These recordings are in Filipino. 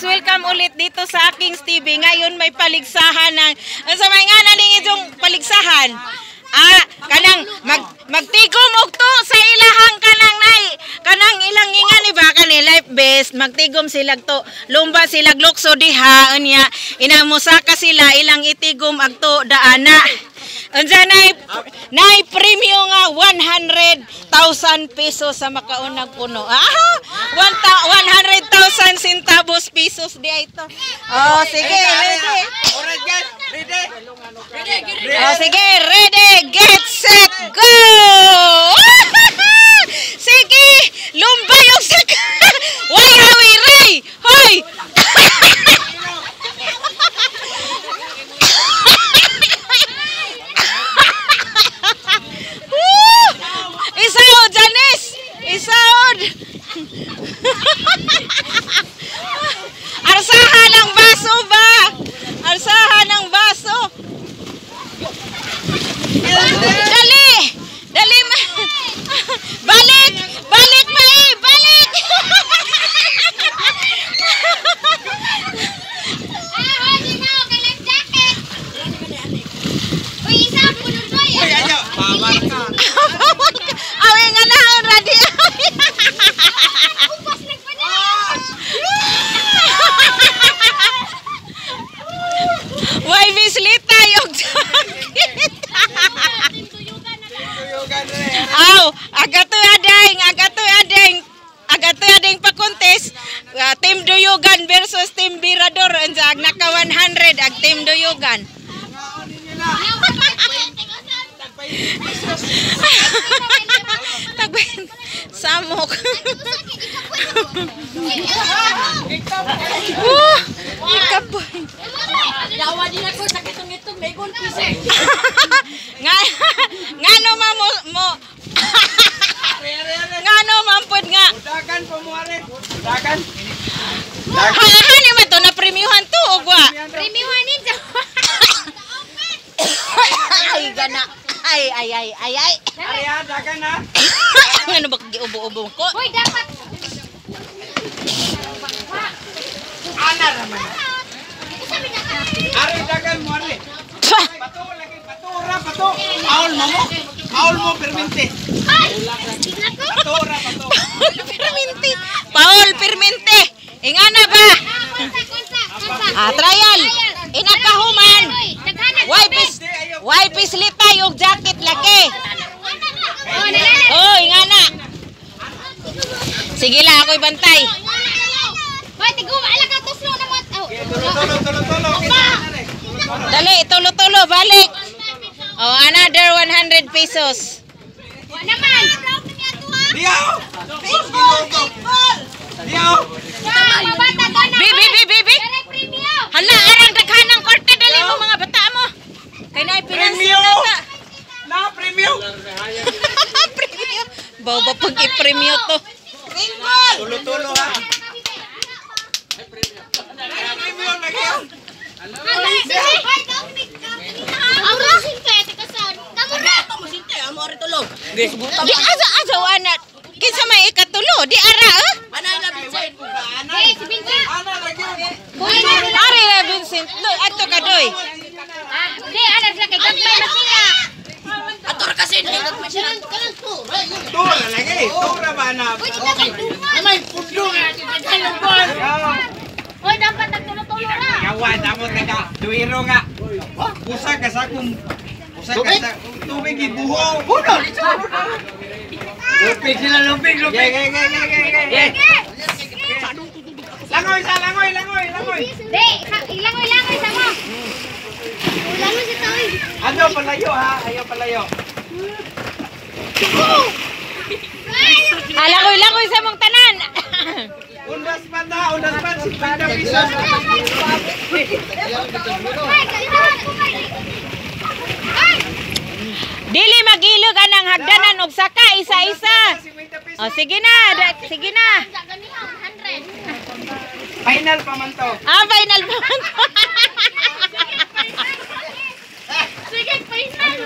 guys, welcome ulit dito sa aking TV. Ngayon may paligsahan ng sa may nga naning itong paligsahan. Kanang magtigom og to sa ilahang kanang nay. Kanang ilang ingan ni ba kanang life best magtigom sila to. Lumba sila glukso diha unya inamusaka sila ilang itigom agto daana. Unsa nay premium nga 100,000 pesos sa makaunang puno. 100,000 centavos pesos di ito. Oh, sige, ready. Alright guys, ready. Oh, sige, ready, get set, go. Sige, lumba yung saka. Way hawi ray. Hoy. Isaod, Janice! Isaod! Arsahan ng baso ba? Arsahan ng baso! Dali! Dali! Balik! Balik, Mai! Balik! Away nga na ang radio. Why bislita yung jacket? Aw, agato ading pa-contest. Team Duyugan versus Team Birador. Ang naka 100 ag Team Duyugan. Tagbayin samok. Ikapoy. Lawa din ako sa kitong-itong megon pisik. Ngano mo ngano mampod nga. Dagan po mo are. Dagan. Hani man to na premiuhan to ogwa. Premiuhan ninja. Ay gana. Ay. Ariya, dagan na. Ngano ba giubo-ubo ko? Hoy, dapat. Ana raman. Ari dagan mo are. Pato lagi, pato. Aul mo permente. Pato. Permente. Paul Permente. Ingana ba? Trial. Inakahuman. Why pislita yung jacket laki. Oh, ingana. Sige lang, ako'y bantay. Hoy, tiguma ala ka tuslo na mo. Tulo. Dali, tulo, balik. Oh, another 100 pesos. Wa naman. Diyaw. Bibi. Hala, arang daghanang korte dali mo mga bata mo. Kay naay pinansin nata. Na premium. Premium. Bawa pag i-premium to. Tulo ha. Premium lagi. Aura sinte tikasan. Kamu ra to mo sinte amo ari tulog. Di asa ana. Kinsa may ikatulo? Di ara Anay na Vincent. Ana. Si Vincent. Ana lagi. Ari na Vincent. Look, ato ka doy. Di ana sila kay gagmay na sila. Ator kasi di gagmay sila. Kanang to. Tulo lagi. Tulo ba na? May pundo nga daghan bol. Hoy, dapat nagtulo-tulo ra. Yawan amo taga duiro nga. Usa ka sa tubig ibuho. Lupig sila lupig. Langoy. Di, ilangoy sa mo. Ulangoy si Toy. Ano palayo ha? Ayaw palayo. Langoy sa mong tanan. Undas pa 50 pesos. Dili magilog anang hagdanan og saka isa-isa. Oh, sige na. Final pa man to. Final pa man to. Sige, final.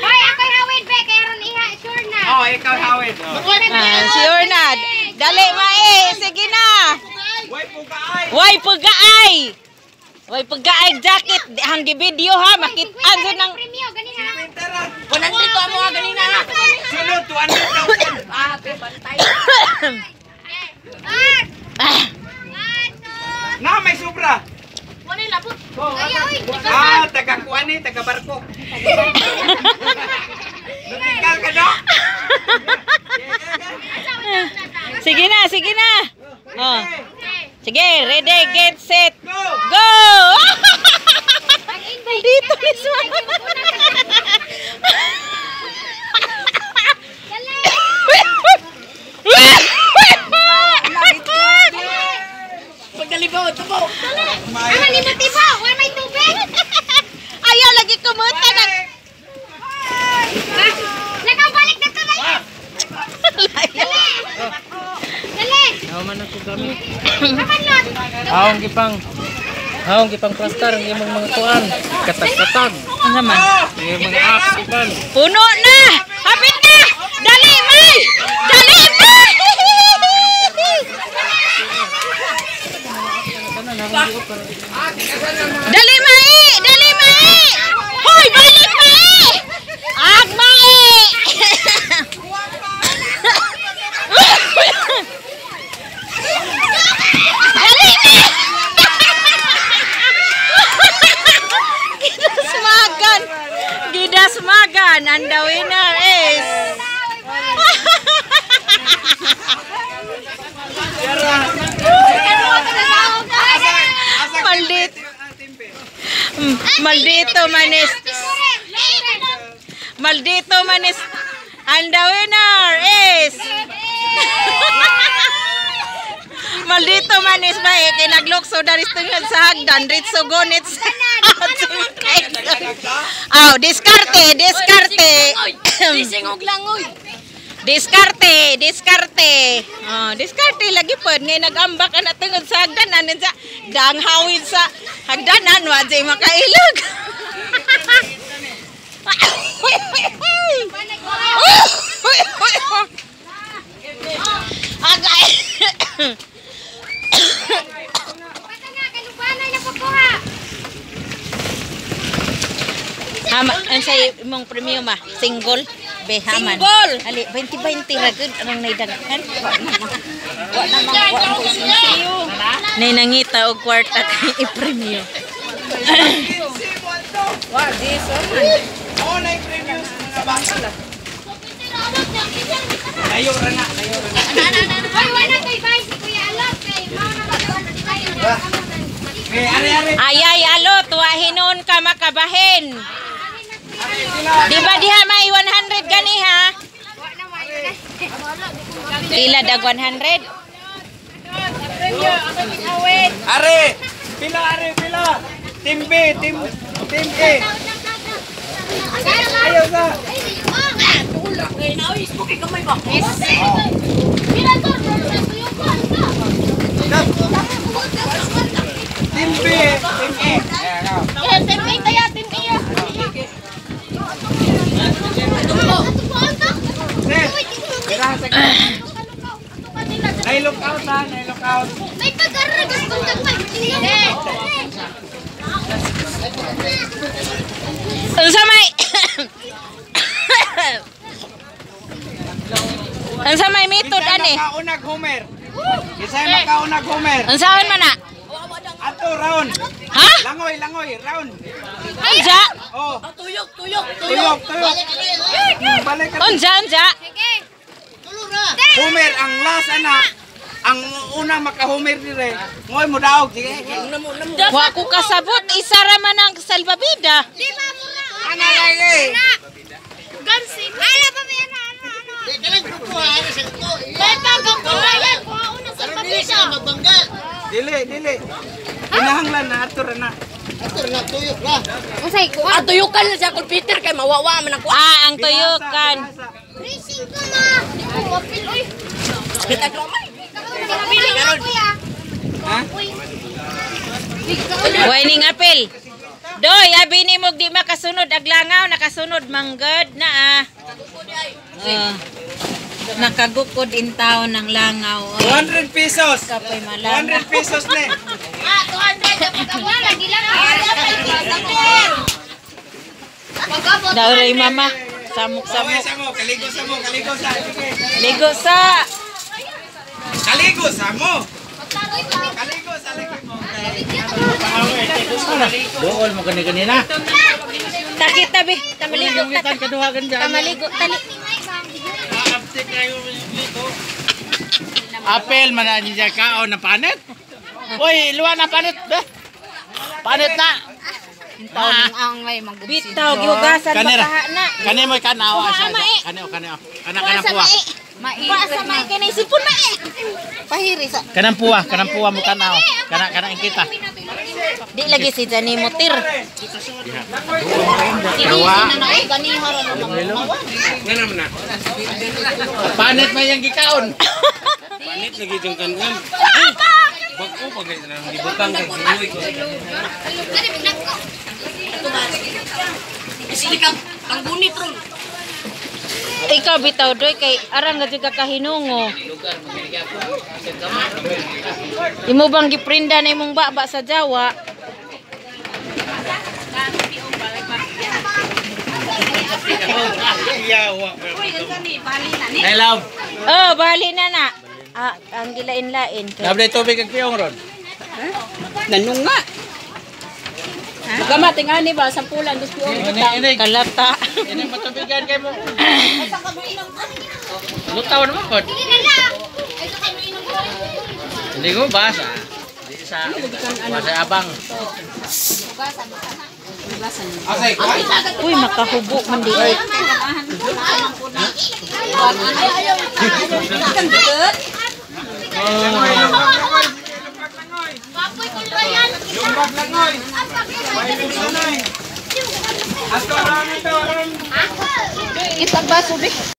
Hoy, ako'y hawid, be. Kaya ron iha, sure na. Oh, ikaw hawid. Sure na. Dali mai, sige na. Way pugaay. Way pagaay. Way pagaay jacket hang video ha makit-an sa nang Premio ganina na. Pintaran. 100 to amo ganina na. Sunod 200,000. Ah, bantay. Na may sobra. Wala labot. Oh, Kaya oy, taga kuani, taga barko. Lutikal ka no? Sige na, sige na. Oh. Sige, ready, get set. Go. Go! Dito ni Swan. Pagdalibaw, tubo. May- Ano ni motibo? Wala may tubig. Ayaw lagi kumuta na. Lagaw balik na to. Dali. Dali. Aman ako gamit. Kaman lot. Haong gipang plaster ng imong mga kuan. Katag-katag. Ano naman? Yung mga apps uban. Puno na! Hapit na! Dali, May! Dali, May! Dali, Mai! Dali, Mai! Hoy, balik, Mai! Ag, Mai! Dali, Mai! Gidasmagan! Gidasmagan! And the winner is... Maldito. Maldito manis. Maldito manis. And the winner is... Maldito manis ba eh. Kinaglokso dari tungod sa hagdan. Ritso gonit sa... Oh, diskarte, diskarte. Singog lang oy. Diskarte, diskarte. Oh, diskarte lagi pod ngay nagambak ana tungod sa hagdanan sa danghawid sa hagdanan wa jay makailog. Agay. Hama, ansay imong premium ma? Single? Behaman. Single! Ali, 20-20 ragod ang naidaghan. Wa namang ko sinsiyo. Nay nangita og kwarta kay i-premium. Wa, this one. Oh, na yung premiums mga bangka lang. Layo ra na, layo ra na. Hoy, wala kay bay si Kuya Alot kay mao na ba. Okay, ari. Ayay, alo, tuwahinon ka makabahin. Di ba diha may 100 gani ha? Pila dag 100? Ari! Pila, ari, pila! Team B, team A. Ayaw sa! Team B, team A. Nailok out ha, nailok out. May pagkaragas kung tagpay. Unsa may Unsa may method ani? Makaunag Homer. Kisay makaunag Homer. Unsaon man na? Ato, round. Ha? Langoy, round. Unsa? Oh, Tuyok. tuyok. Balik ka. Unsa? Sige. Homer, ang last ana. Ang una maka-Homer dire. Ngoy mo daog, sige. Wa ko kasabot isa ra man ang salbabida. Di ba mo na? Ana lagi. Gansin. Ala pa ba yan? May bagang kulayan. Kuha una sa pabida. Dili. Pinahanglan na ato ra na. Usay ko. Tuyukan na siya kung Peter kay mawawa man ako. Ang tuyukan. Racing ko na. Wapil oy. Kita glamay. Pili ka kuya. Ha? Warning apel. Doy, abi ni mo di makasunod aglangaw, nakasunod manggod na ah. nakagukod in town ng langaw. 200 pesos. Kapoy malanga. 200 pesos ni. 200 lagi lang. Daw ray mama. Okay, Samok-samok. sa mo. Kaligo sa mo. Kaligo sa. Sige. Ligo sa. Kaligo sa mo. Kaligo sa lagi mo. Dool mo kanina. Takit tabi. Tamaligo. Kaduhagan dyan. Tamaligo. Tali. Apel man na niya kao na panit. Uy, luwa na panit. Panit na. Ang may magbubsi. Bitaw gihugasan Kanira. bakaha na. Kani mo kanawa siya. Kuha, mae. Kanio. Kana puwa. Pasa may kanay sipon na eh. Pahiri sa. Kanang puwa mo kanaw. Kana kita. Di lagi si Jani Mutir. Luwa. Gani Ganam na. Panit man yang gikaon. Panit lagi jong kangan. Wag ko pag gibutang kay ginuy ko. Isli kang gunit ron. Ikaw bitaw doy kay arang nga juga kahinungo. Imo bang giprinda na imong baba sa Jawa? I love. Oh, bali na na. Ah, ang gilain-lain. Nablay tubig kag piyong ron. Nanong nga. Gama tingani ba sa pulan dos piong Ini Kalata. ini matubigan kay mo. Lutaw naman ko. Hindi ko basa. Di sa basa abang. Asay ko. Uy, makahubo man di. Ay. Yung bag lang oy. May bisonoy. Ato lang ito. Isang baso, Bik.